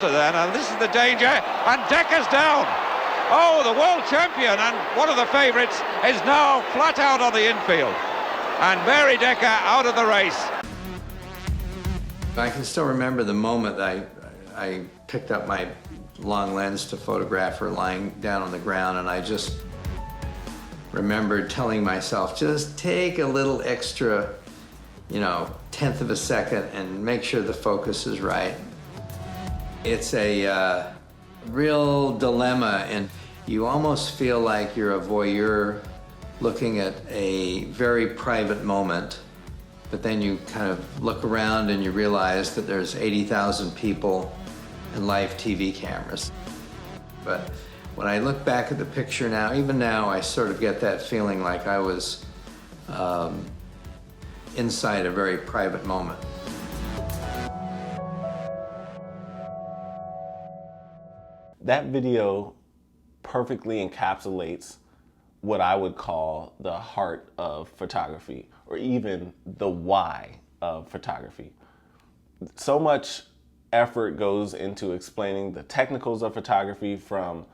Then, and this is the danger, and Decker's down. Oh, the world champion and one of the favourites is now flat out on the infield, and Mary Decker out of the race. I can still remember the moment I picked up my long lens to photograph her lying down on the ground, and I just remembered telling myself, just take a little extra, tenth of a second and make sure the focus is right. It's a real dilemma, and you almost feel like you're a voyeur looking at a very private moment, but then you kind of look around and you realize that there's 80,000 people and live TV cameras. But when I look back at the picture now, even now, I sort of get that feeling like I was inside a very private moment. That video perfectly encapsulates what I would call the heart of photography, or even the why of photography. So much effort goes into explaining the technicals of photography, from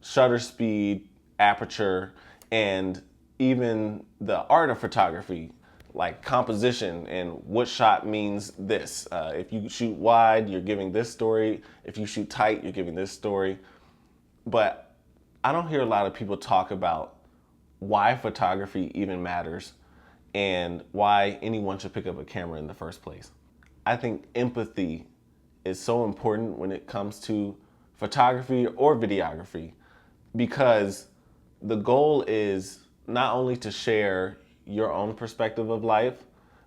shutter speed, aperture, and even the art of photography, like composition and what shot means this. If you shoot wide, you're giving this story. If you shoot tight, you're giving this story. But I don't hear a lot of people talk about why photography even matters and why anyone should pick up a camera in the first place. I think empathy is so important when it comes to photography or videography, because the goal is not only to share your own perspective of life,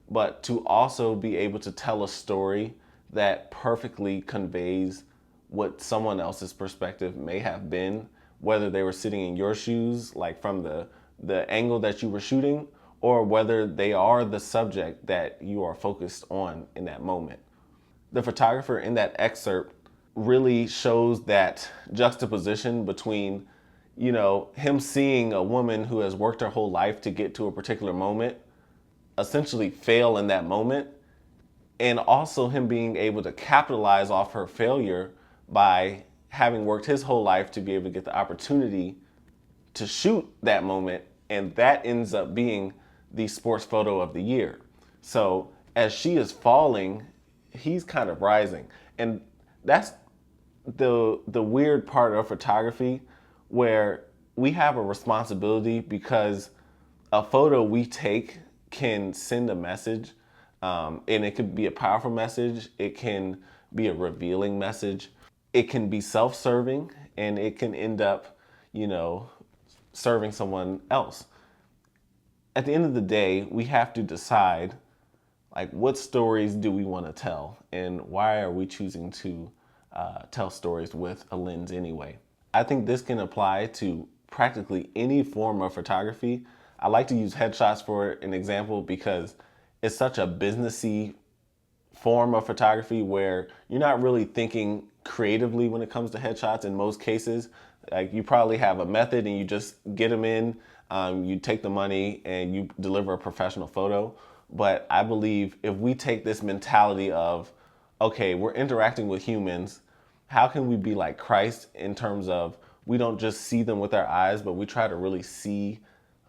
but to also be able to tell a story that perfectly conveys what someone else's perspective may have been, whether they were sitting in your shoes, like from the angle that you were shooting, or whether they are the subject that you are focused on in that moment. The photographer in that excerpt really shows that juxtaposition between him seeing a woman who has worked her whole life to get to a particular moment, essentially fail in that moment, and also him being able to capitalize off her failure by having worked his whole life to be able to get the opportunity to shoot that moment, and that ends up being the sports photo of the year. So as she is falling, he's kind of rising. And that's the weird part of photography, where we have a responsibility, because a photo we take can send a message, and it could be a powerful message. It can be a revealing message. It can be self-serving, and it can end up, serving someone else. At the end of the day, we have to decide, what stories do we want to tell, and why are we choosing to tell stories with a lens anyway? I think this can apply to practically any form of photography. I like to use headshots for an example, because it's such a businessy form of photography where you're not really thinking creatively when it comes to headshots in most cases. Like, you probably have a method and you just get them in, you take the money and you deliver a professional photo. But I believe if we take this mentality of, okay, we're interacting with humans, how can we be like Christ in terms of we don't just see them with our eyes, but we try to really see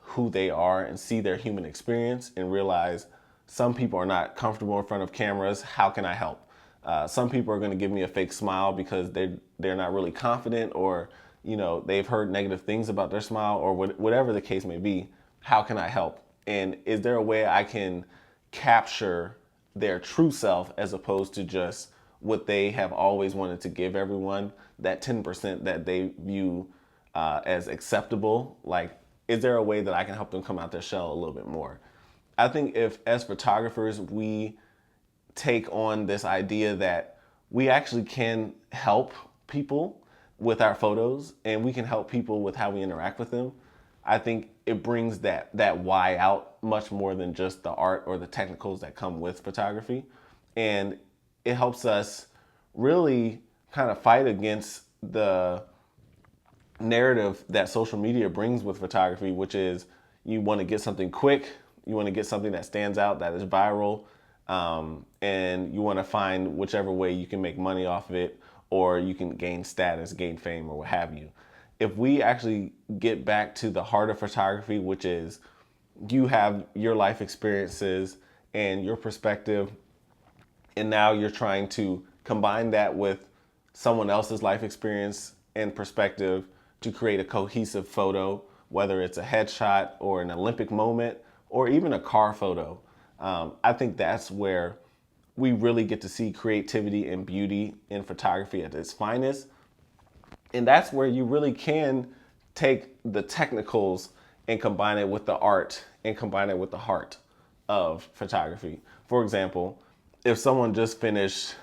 who they are and see their human experience and realize some people are not comfortable in front of cameras. How can I help? Some people are going to give me a fake smile because they're not really confident, or they've heard negative things about their smile, or whatever the case may be. How can I help? And is there a way I can capture their true self as opposed to just what they have always wanted to give everyone, that 10% that they view as acceptable? Is there a way that I can help them come out their shell a little bit more? I think if, as photographers, we take on this idea that we actually can help people with our photos, and we can help people with how we interact with them, I think it brings that why out much more than just the art or the technicals that come with photography. And it helps us really kind of fight against the narrative that social media brings with photography, which is you want to get something quick, you want to get something that stands out, that is viral, and you want to find whichever way you can make money off of it, or you can gain status, gain fame, or what have you. If we actually get back to the heart of photography, which is you have your life experiences and your perspective, and now you're trying to combine that with someone else's life experience and perspective to create a cohesive photo, whether it's a headshot or an Olympic moment or even a car photo. I think that's where we really get to see creativity and beauty in photography at its finest. And that's where you really can take the technicals and combine it with the art and combine it with the heart of photography. For example, if someone just finished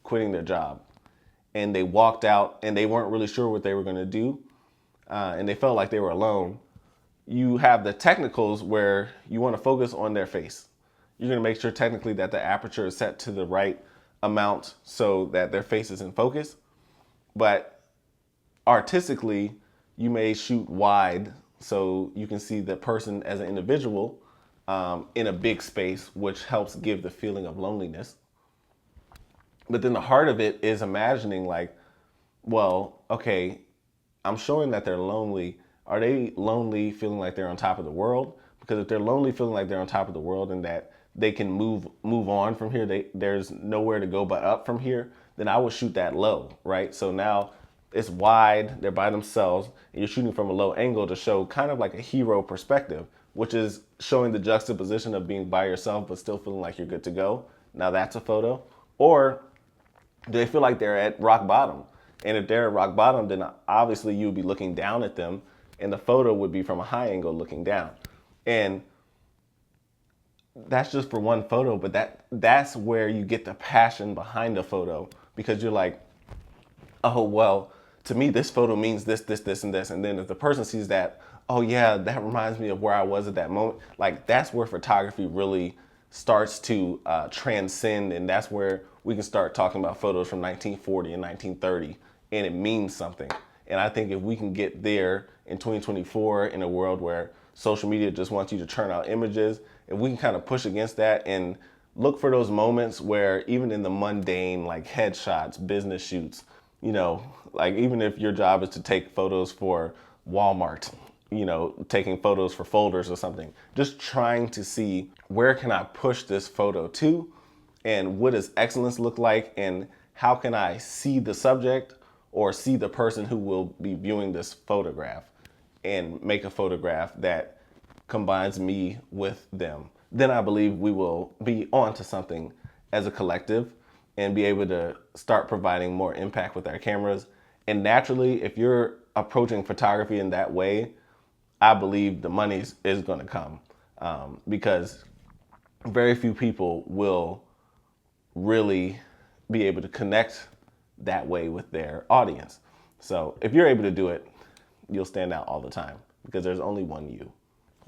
quitting their job and they walked out and they weren't really sure what they were going to do, and they felt like they were alone, you have the technicals where you want to focus on their face. You're going to make sure technically that the aperture is set to the right amount so that their face is in focus. But artistically, you may shoot wide so you can see the person as an individual in a big space, which helps give the feeling of loneliness. But then the heart of it is imagining like, well, okay, I'm showing that they're lonely. Are they lonely feeling like they're on top of the world? Because if they're lonely feeling like they're on top of the world and that they can move on from here, there's nowhere to go but up from here, then I would shoot that low, right? So now it's wide, they're by themselves, and you're shooting from a low angle to show kind of like a hero perspective, which is showing the juxtaposition of being by yourself but still feeling like you're good to go. Now that's a photo. Or do they feel like they're at rock bottom? And if they're at rock bottom, then obviously you would be looking down at them, and the photo would be from a high angle looking down. And that's just for one photo, but that's where you get the passion behind a photo, because you're like, oh, well, to me, this photo means this, this, this, and this. And then if the person sees that, oh yeah, that reminds me of where I was at that moment. Like that's where photography really starts to transcend. And that's where we can start talking about photos from 1940 and 1930, and it means something. And I think if we can get there in 2024 in a world where social media just wants you to churn out images, if we can kind of push against that and look for those moments where even in the mundane, like headshots, business shoots, you know, like even if your job is to take photos for Walmart, you know, taking photos for folders or something, just trying to see where can I push this photo to, and what does excellence look like, and how can I see the subject or see the person who will be viewing this photograph and make a photograph that combines me with them. Then I believe we will be on to something as a collective and be able to start providing more impact with our cameras. And naturally, if you're approaching photography in that way, I believe the money is going to come, because very few people will really be able to connect that way with their audience. So if you're able to do it, you'll stand out all the time, because there's only one you.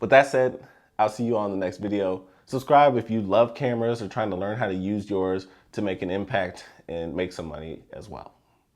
With that said, I'll see you on the next video. Subscribe if you love cameras or trying to learn how to use yours to make an impact and make some money as well.